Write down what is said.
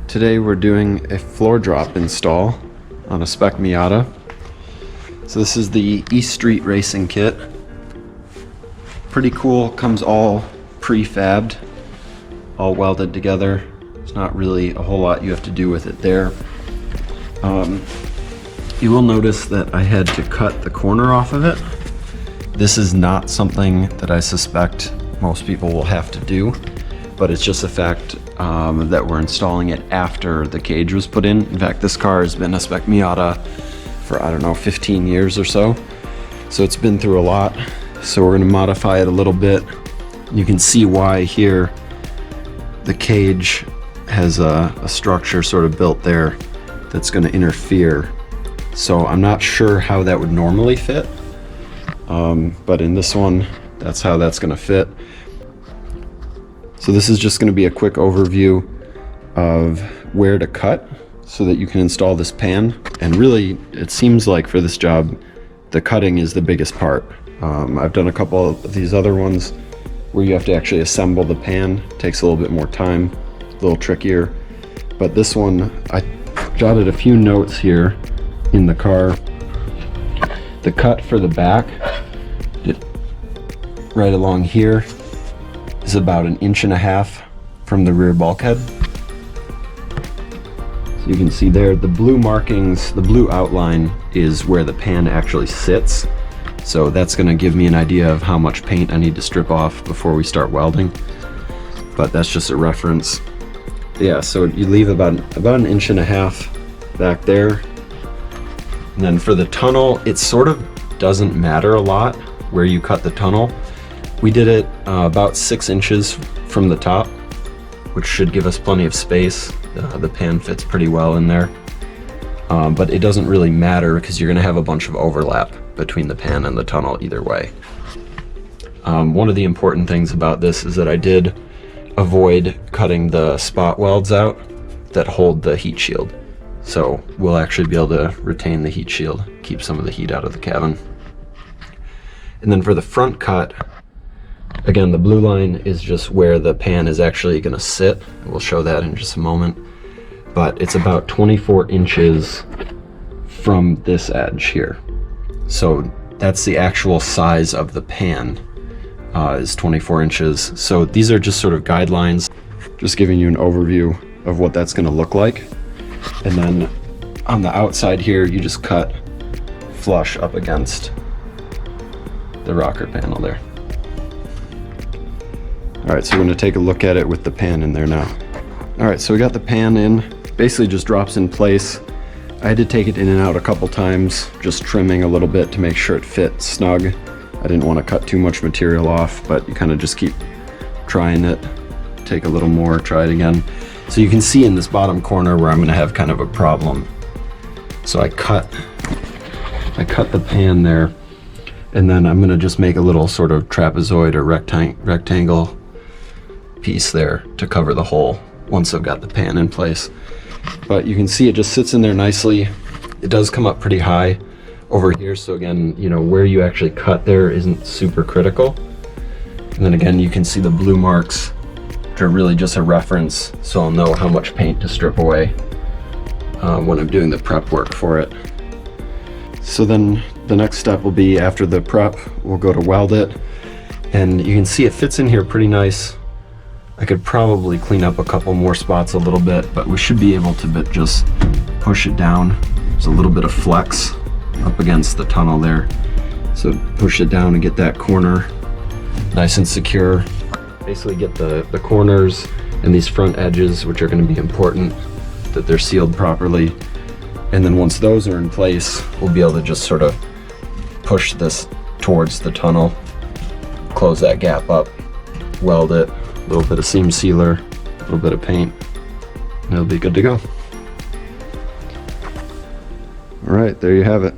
Today we're doing a floor drop install on a Spec Miata. So this is the East Street Racing kit. Pretty cool, comes all prefabbed, all welded together. There's not really a whole lot you have to do with it there. You will notice that I had to cut the corner off of it. This is not something that I suspect most people will have to do, but it's just a fact that we're installing it after the cage was put in. In fact, this car has been a Spec Miata for, I don't know, 15 years or so. So it's been through a lot. So we're gonna modify it a little bit. You can see why here the cage has a structure sort of built there that's gonna interfere. So I'm not sure how that would normally fit, but in this one, that's how that's gonna fit. So this is just gonna be a quick overview of where to cut so that you can install this pan. And really, it seems like for this job, the cutting is the biggest part. I've done a couple of these other ones where you have to actually assemble the pan. It takes a little bit more time, a little trickier. But this one, I jotted a few notes here in the car. The cut for the back, right along here, is about 1.5 inches from the rear bulkhead. So you can see there, the blue markings, the blue outline is where the pan actually sits. So that's gonna give me an idea of how much paint I need to strip off before we start welding. But that's just a reference. Yeah, so you leave about 1.5 inches back there. And then for the tunnel, it sort of doesn't matter a lot where you cut the tunnel. We did it about 6 inches from the top, which should give us plenty of space. The pan fits pretty well in there. But it doesn't really matter because you're gonna have a bunch of overlap between the pan and the tunnel either way. One of the important things about this is that I did avoid cutting the spot welds out that hold the heat shield. So we'll actually be able to retain the heat shield, keep some of the heat out of the cabin. And then for the front cut, again, the blue line is just where the pan is actually gonna sit. We'll show that in just a moment. But it's about 24 inches from this edge here. So that's the actual size of the pan, is 24 inches. So these are just sort of guidelines, just giving you an overview of what that's gonna look like. And then on the outside here, you just cut flush up against the rocker panel there. All right, so we're gonna take a look at it with the pan in there now. All right, so we got the pan in, basically just drops in place. I had to take it in and out a couple times, just trimming a little bit to make sure it fit snug. I didn't want to cut too much material off, but you kind of just keep trying it, take a little more, try it again. So you can see in this bottom corner where I'm gonna have kind of a problem. So I cut the pan there, and then I'm gonna just make a little sort of trapezoid or rectangle piece there to cover the hole once I've got the pan in place. But you can see it just sits in there nicely. It does come up pretty high over here. So again, you know, where you actually cut there isn't super critical. And then again, you can see the blue marks, which are really just a reference. So I'll know how much paint to strip away when I'm doing the prep work for it. So then the next step will be after the prep, we'll go to weld it. And you can see it fits in here pretty nice. I could probably clean up a couple more spots a little bit, but we should be able to just push it down. There's a little bit of flex up against the tunnel there. So push it down and get that corner nice and secure. Basically get the corners and these front edges, which are gonna be important, that they're sealed properly. And then once those are in place, we'll be able to just sort of push this towards the tunnel, close that gap up, weld it, a little bit of seam sealer, a little bit of paint, and it'll be good to go. All right, there you have it.